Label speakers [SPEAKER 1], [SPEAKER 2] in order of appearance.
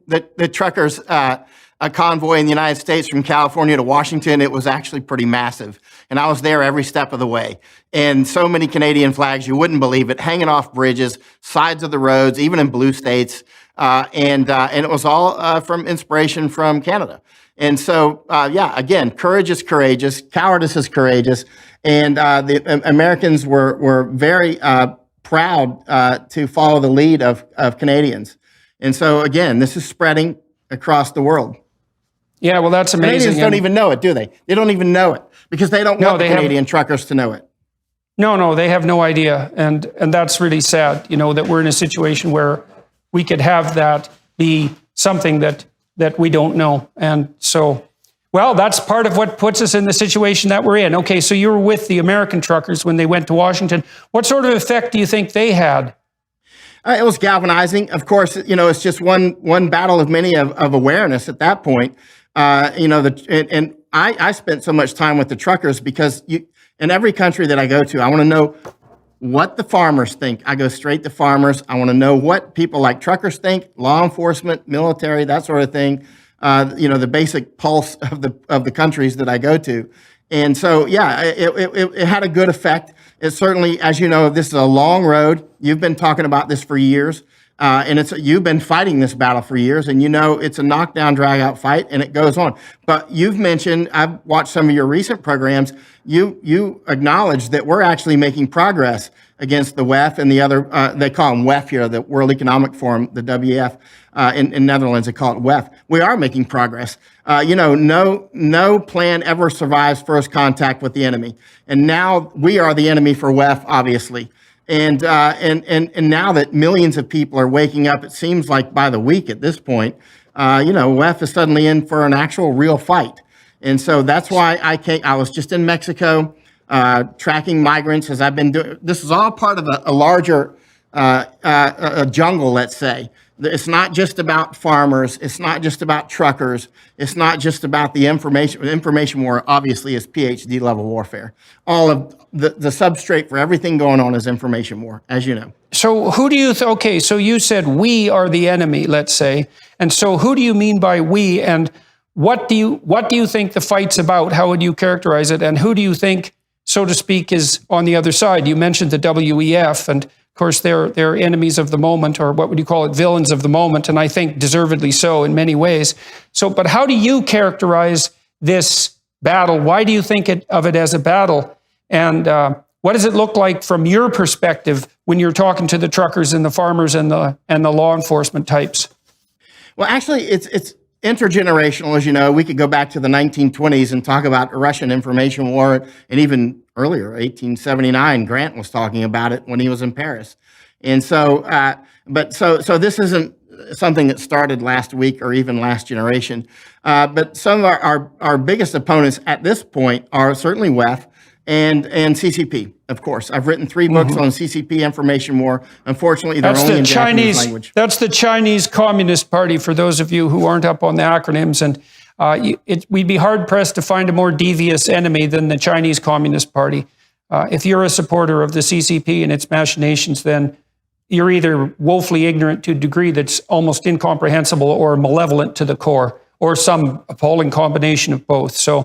[SPEAKER 1] the truckers a convoy in the United States from California to Washington, it was actually pretty massive. And I was there every step of the way. And so many Canadian flags, you wouldn't believe it, hanging off bridges, sides of the roads, even in blue states. And it was all from inspiration from Canada. And so, again, courage is courageous, cowardice is courageous. And the Americans were very proud to follow the lead of Canadians. And so, again, this is spreading across the world.
[SPEAKER 2] Yeah, well, that's amazing.
[SPEAKER 1] Canadians don't even know it, do they? They don't even know it because they don't want the Canadian truckers to know it.
[SPEAKER 2] No, they have no idea. And that's really sad, that we're in a situation where we could have that be something that we don't know. And so, well, that's part of what puts us in the situation that we're in. Okay, so you were with the American truckers when they went to Washington. What sort of effect do you think they had?
[SPEAKER 1] It was galvanizing. Of course, it's just one battle of many of awareness at that point. And I spent so much time with the truckers because in every country that I go to, I want to know what the farmers think. I go straight to farmers. I want to know what people like truckers think, law enforcement, military, that sort of thing. The basic pulse of the countries that I go to. And so, it had a good effect. It certainly, as you know, this is a long road. You've been talking about this for years. And you've been fighting this battle for years, and it's a knockdown, drag-out fight, and it goes on. But you've mentioned, I've watched some of your recent programs, you acknowledge that we're actually making progress against the WEF and the other, they call them WEF here, the World Economic Forum, the WEF, in Netherlands, they call it WEF. We are making progress. No plan ever survives first contact with the enemy. And now we are the enemy for WEF, obviously. And now that millions of people are waking up, it seems like by the week at this point, WEF is suddenly in for an actual real fight. And so that's why I was just in Mexico, tracking migrants as I've been doing. This is all part of a larger a jungle, let's say. It's not just about farmers. It's not just about truckers. It's not just about the information. Information war, obviously, is PhD level warfare. All of the substrate for everything going on is information war, as you know.
[SPEAKER 2] So who do you, okay, so you said we are the enemy, let's say. And so who do you mean by we, and what do you think the fight's about? How would you characterize it? And who do you think, so to speak, is on the other side? You mentioned the WEF, and of course, they're enemies of the moment, or what would you call it, villains of the moment, and I think deservedly so in many ways. So, but how do you characterize this battle? Why do you think of it as a battle? And what does it look like from your perspective when you're talking to the truckers and the farmers and the law enforcement types?
[SPEAKER 1] Well, actually, it's intergenerational, as you know. We could go back to the 1920s and talk about Russian information war, and even earlier, 1879, Grant was talking about it when he was in Paris. And so, so this isn't something that started last week or even last generation. But some of our biggest opponents at this point are certainly WEF and CCP, of course. I've written 3 books on CCP information war. Unfortunately, they're only in Japanese language.
[SPEAKER 2] That's the Chinese Communist Party, for those of you who aren't up on the acronyms. And we'd be hard-pressed to find a more devious enemy than the Chinese Communist Party. If you're a supporter of the CCP and its machinations, then you're either woefully ignorant to a degree that's almost incomprehensible, or malevolent to the core, or some appalling combination of both. So